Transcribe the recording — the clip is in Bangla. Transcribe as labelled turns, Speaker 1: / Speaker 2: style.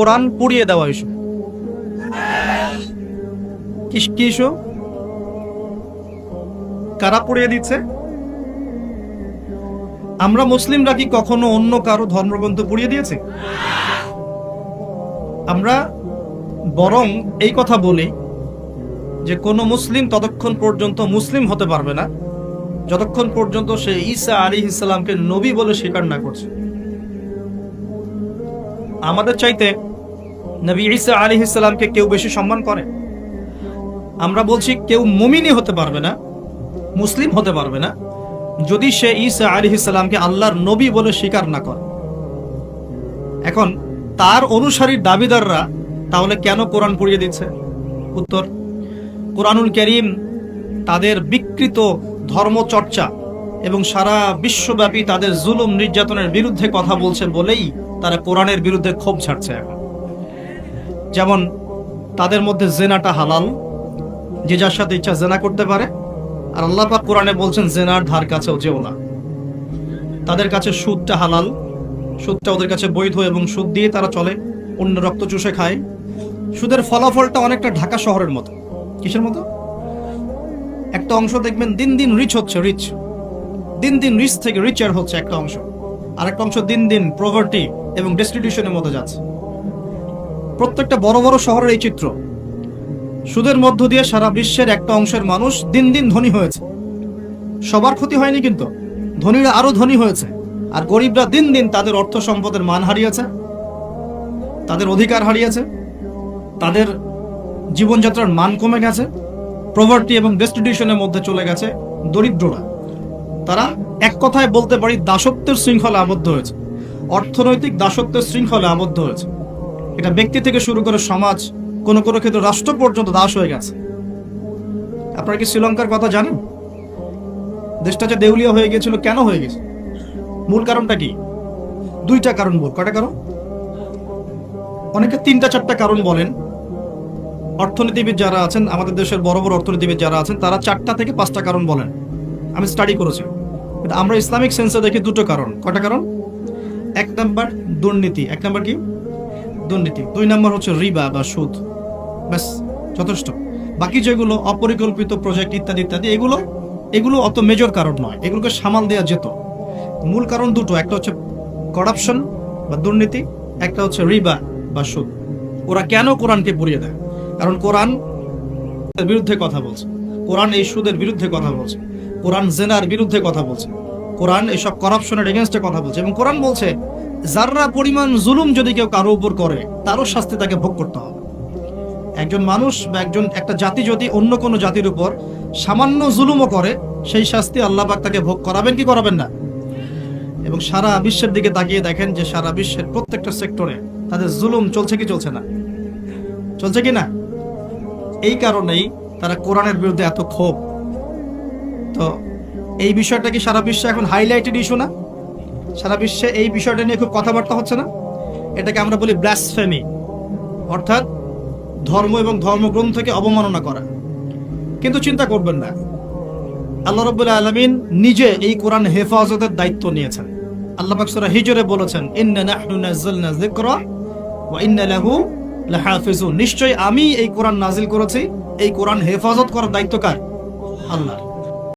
Speaker 1: কোরআন পুড়িয়ে দেওয়া ইস্যু। কি ইস্যু? কারা পুড়িয়ে দিচ্ছে? আমরা মুসলিমরা কি কখনো অন্য কারো ধর্মগ্রন্থ পুড়িয়ে দিয়েছে? আমরা বরং এই কথা বলি যে কোনো মুসলিম ততক্ষণ পর্যন্ত মুসলিম হতে পারবে না যতক্ষণ পর্যন্ত সে ঈসা আলাইহিস সালামকে নবী বলে স্বীকার না করছে। আমাদের চাইতে নবী ঈসা আলাইহিস সালামকে কেউ বেশি সম্মান করে? আমরা বলছি কেউ মুমিনই হতে পারবে না, মুসলিম হতে পারবে না যদি সে ঈসা আলাইহিস সালামকে আল্লাহর নবী বলে স্বীকার না করে। এখন তার অনুসারীর দাবিদাররা তাহলে কেন কোরআন পড়িয়ে দিচ্ছে? উত্তর, কোরআনুল কারীম তাদের বিকৃত ধর্মচর্চা এবং সারা বিশ্বব্যাপী তাদের জুলুম নির্যাতনের বিরুদ্ধে কথা বলছে বলেই তারা কোরআনের বিরুদ্ধে ক্ষোভ ছাড়ছে। এখন যেমন তাদের মধ্যে জেনাটা হালাল, যে যার সাথে ইচ্ছা জেনা করতে পারে, আর আল্লাহ পাক কোরআনে বলছেন জেনার ধার কাছেও যেও না। তাদের কাছে সুদটা হালাল, সুদটা ওদের কাছে বৈধ এবং সুদ দিয়ে তারা চলে, অন্য রক্ত চুষে খায়। সুদের ফলাফলটা অনেকটা ঢাকা শহরের মতো। কিসের মতো? একটা অংশ দেখবেন দিন দিন রিচ হচ্ছে, দিন দিন রিচ থেকে রিচার হচ্ছে একটা অংশ, আর একটা অংশ দিন দিন প্রভার্টি এবং ডেস্টিটিউশনের মধ্যে যাচ্ছে। প্রত্যেকটা বড় বড় শহরের এই চিত্র। সুদের মধ্য দিয়ে সারা বিশ্বের একটা অংশের মানুষ দিন দিন ধনী হয়েছে। সবার ক্ষতি হয়নি, কিন্তু ধনীরা আরো ধনী হয়েছে, আর গরিবরা দিন দিন তাদের অর্থ সম্পদের মান হারিয়েছে, তাদের অধিকার হারিয়েছে, তাদের জীবনযাত্রার মান কমে গেছে, প্রভার্টি এবং ডেস্টিটিউশনের মধ্যে চলে গেছে দরিদ্ররা। তারা এক কথায় বলতে পারি দাসত্বের শৃঙ্খলে আবদ্ধ হয়েছে, অর্থনৈতিক দাসত্বের শৃঙ্খলে আবদ্ধ হয়েছে। এটা ব্যক্তি থেকে শুরু করে সমাজ, কোনো কোনো ক্ষেত্রে রাষ্ট্র পর্যন্ত দাস হয়ে গেছে। আপনারা কি শ্রীলঙ্কার কথা জানেন? দেশটা যে দেউলিয়া হয়ে গিয়েছিল, কেন হয়ে গেছে? মূল কারণটা কি? দুইটা কারণ। কয়টা কারণ? অনেকে 3-4টা কারণ বলেন। অর্থনীতিবিদ যারা আছেন, আমাদের দেশের বড় বড় অর্থনীতিবিদ যারা আছেন, তারা 4টা থেকে 5টা কারণ বলেন। আমি স্টাডি করেছি, কিন্তু আমরা ইসলামিক সেন্সে দেখি 2টো কারণ। কয়টা কারণ? 1 নাম্বার দুর্নীতি। 1 নাম্বার কি? দুর্নীতি। 2 নাম্বার হচ্ছে রিবা বা সুদ। ব্যাস, যথেষ্ট। বাকি যেগুলো অপরিকল্পিত প্রজেক্ট ইত্যাদি ইত্যাদি, এগুলো অত মেজর কারণ নয়, এগুলোকে সামাল দেওয়া যেত। মূল কারণ 2টো, একটা হচ্ছে করাপশন বা দুর্নীতি, একটা হচ্ছে রিবা বা সুদ। ওরা কেন কোরআনকে পুড়িয়ে দেয়? কারণ কোরআন বিরুদ্ধে কথা বলছে, কোরআন এই সুদের বিরুদ্ধে কথা বলছে, কোরআন জেনার বিরুদ্ধে কথা বলছে, কোরআন এইসব করাপশনের এগেনস্টে কথা বলছে। এবং কোরআন বলছে যাররা পরিমাণ জুলুম যদি কেউ কারো উপর করে, তারও শাস্তি তাকে ভোগ করতে হবে। একজন মানুষ বা একটা জাতি যদি অন্য কোনো জাতির উপর সামান্য জুলুমও করে, সেই শাস্তি আল্লাহ পাক তাকে ভোগ করাবেন কি করাবেন না? এবং সারা বিশ্বের দিকে তাকিয়ে দেখেন যে সারা বিশ্বের প্রত্যেকটা সেক্টরে তাদের জুলুম চলছে কি চলছে না? চলছে কি না? এই কারণেই তারা কোরআনের বিরুদ্ধে এত ক্ষোভ। তো এই বিষয়টা কি সারা বিশ্বে এখন হাইলাইটেড ইস্যু না? সারা বিশ্বে এই বিষয়টা নিয়ে খুব কথাবার্তা হচ্ছে না? এটাকে আমরা বলি ব্লাসফেমি, অর্থাৎ ধর্ম এবং ধর্মগ্রন্থকে অবমাননা করা। কিন্তু চিন্তা করবেন না, আল্লাহ রাব্বুল আলামিন নিজে এই কোরআন হেফাজতের দায়িত্ব নিয়েছেন। আল্লাহ পাক সূরা হিজরে বলেছেন, ইন্না নাহনু নাযালনা যিকরা ওয়া ইন্না লাহু লাহাফিজুন। নিশ্চয়ই আমি এই কোরআন নাজিল করেছি, এই কোরআন হেফাজত করার দায়িত্ব কার? আল্লাহর।